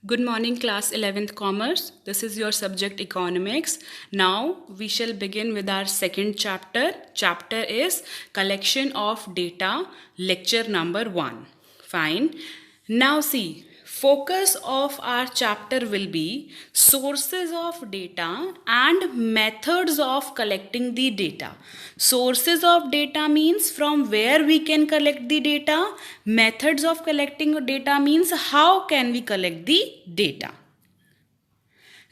Good morning, class 11th Commerce. This is your subject Economics. Now we shall begin with our second chapter. Chapter is Collection of Data, lecture number 1. Fine. Now see, focus of our chapter will be sources of data and methods of collecting the data. Sources of data means from where we can collect the data. Methods of collecting data means how can we collect the data.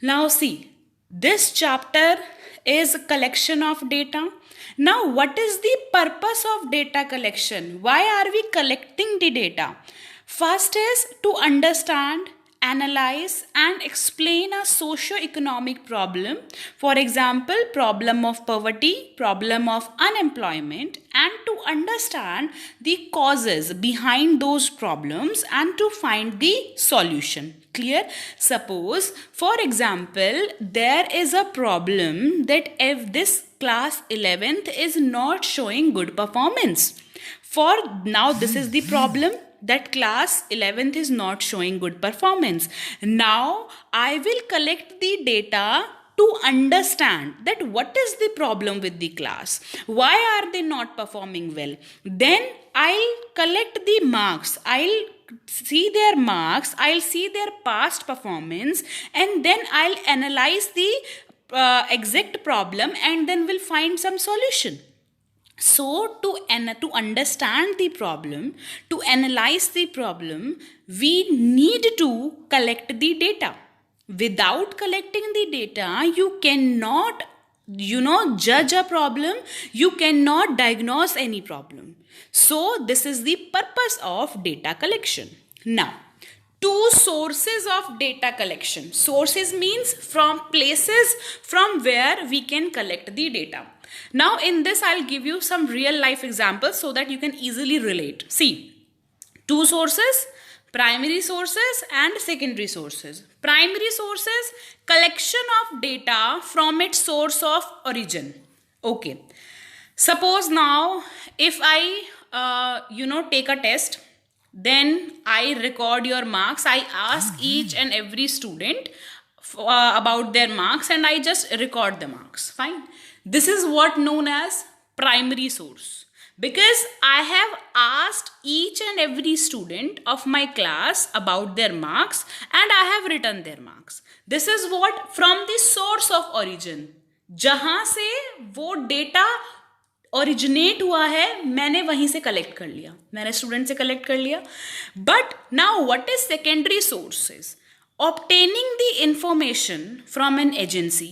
Now see, this chapter is collection of data. Now what is the purpose of data collection? Why are we collecting the data? First is to understand, analyze and explain a socio-economic problem. For example, problem of poverty, problem of unemployment, and to understand the causes behind those problems and to find the solution. Clear? Suppose, for example, there is a problem that if this class 11th is not showing good performance. For now, this is the problem that class 11th is not showing good performance. Now, I will collect the data to understand that what is the problem with the class. Why are they not performing well? Then I'll collect the marks. I'll see their marks. I'll see their past performance and then I'll analyze the exact problem and then we'll find some solution. So, to understand the problem, to analyze the problem, we need to collect the data. Without collecting the data, you cannot, judge a problem, you cannot diagnose any problem. So, this is the purpose of data collection. Now, two sources of data collection. Sources means from places from where we can collect the data. Now in this I'll give you some real life examples so that you can easily relate. See, two sources, primary sources and secondary sources. Primary sources, collection of data from its source of origin. Okay. Suppose now if I take a test, then I record your marks. I ask each and every student about their marks and I just record the marks. Fine. This is what known as primary source. Because I have asked each and every student of my class about their marks and I have written their marks. This is what from the source of origin. जहाँ से वो data originate हुआ है मैंने वहीं से collect कर लिया, मैंने स्टूडेंट से कलेक्ट कर लिया. But now what is secondary sources? Obtaining the information from an agency,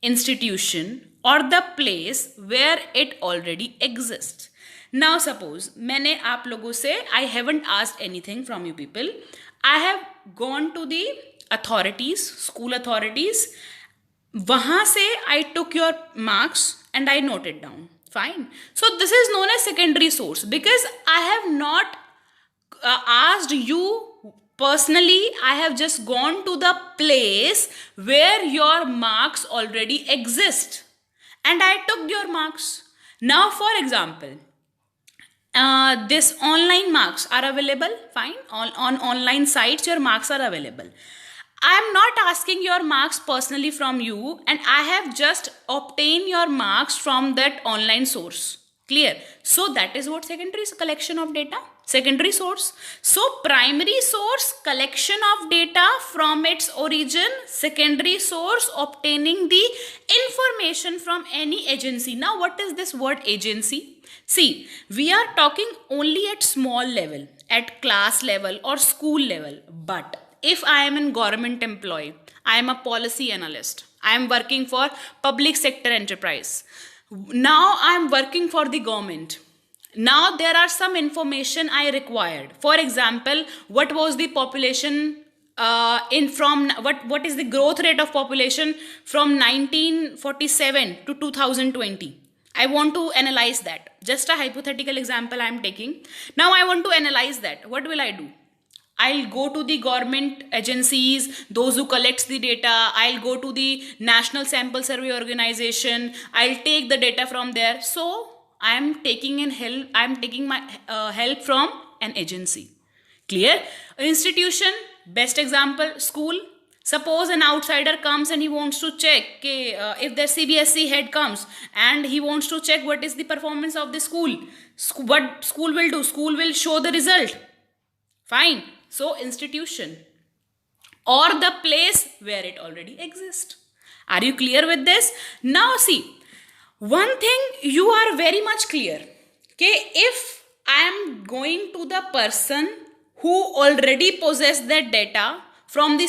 institution और the place where it already exist. Now suppose मैंने आप लोगों से, I haven't asked anything from you people, I have gone to the authorities, school authorities, वहां से I took your marks and I noted down. Fine. So this is known as secondary source because I have not asked you personally. I have just gone to the place where your marks already exist and I took your marks. Now for example, this online marks are available. Fine. On online sites your marks are available. I am not asking your marks personally from you and I have just obtained your marks from that online source. Clear? So that is what secondary collection of data. Secondary source. So primary source, collection of data from its origin. Secondary source, obtaining the information from any agency. Now what is this word agency? See, we are talking only at small level, at class level or school level. But if I am a government employee, I am a policy analyst, I am working for public sector enterprise. Now I am working for the government. Now there are some information I required. For example, what was the population what is the growth rate of population from 1947 to 2020? I want to analyze that. Just a hypothetical example I am taking. Now I want to analyze that. What will I do? I'll go to the government agencies, those who collects the data. I'll go to the National Sample Survey Organization. I'll take the data from there. So I am taking my help from an agency. Clear? Institution, Best example, school. Suppose an outsider comes and he wants to check if the CBSE head comes and he wants to check what is the performance of the school. What school will do? School will show the result. Fine. So institution or the place where it already exists. Are you clear with this? Now see, one thing you are very much clear. Okay, if I am going to the person who already possess that data from the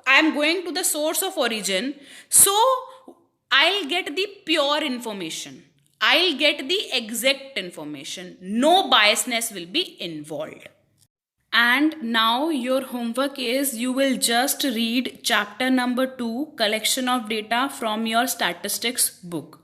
I am going to the source of origin, so I'll get the pure information. I'll get the exact information. No biasness will be involved. And now your homework is you will just read chapter number 2, collection of data from your statistics book.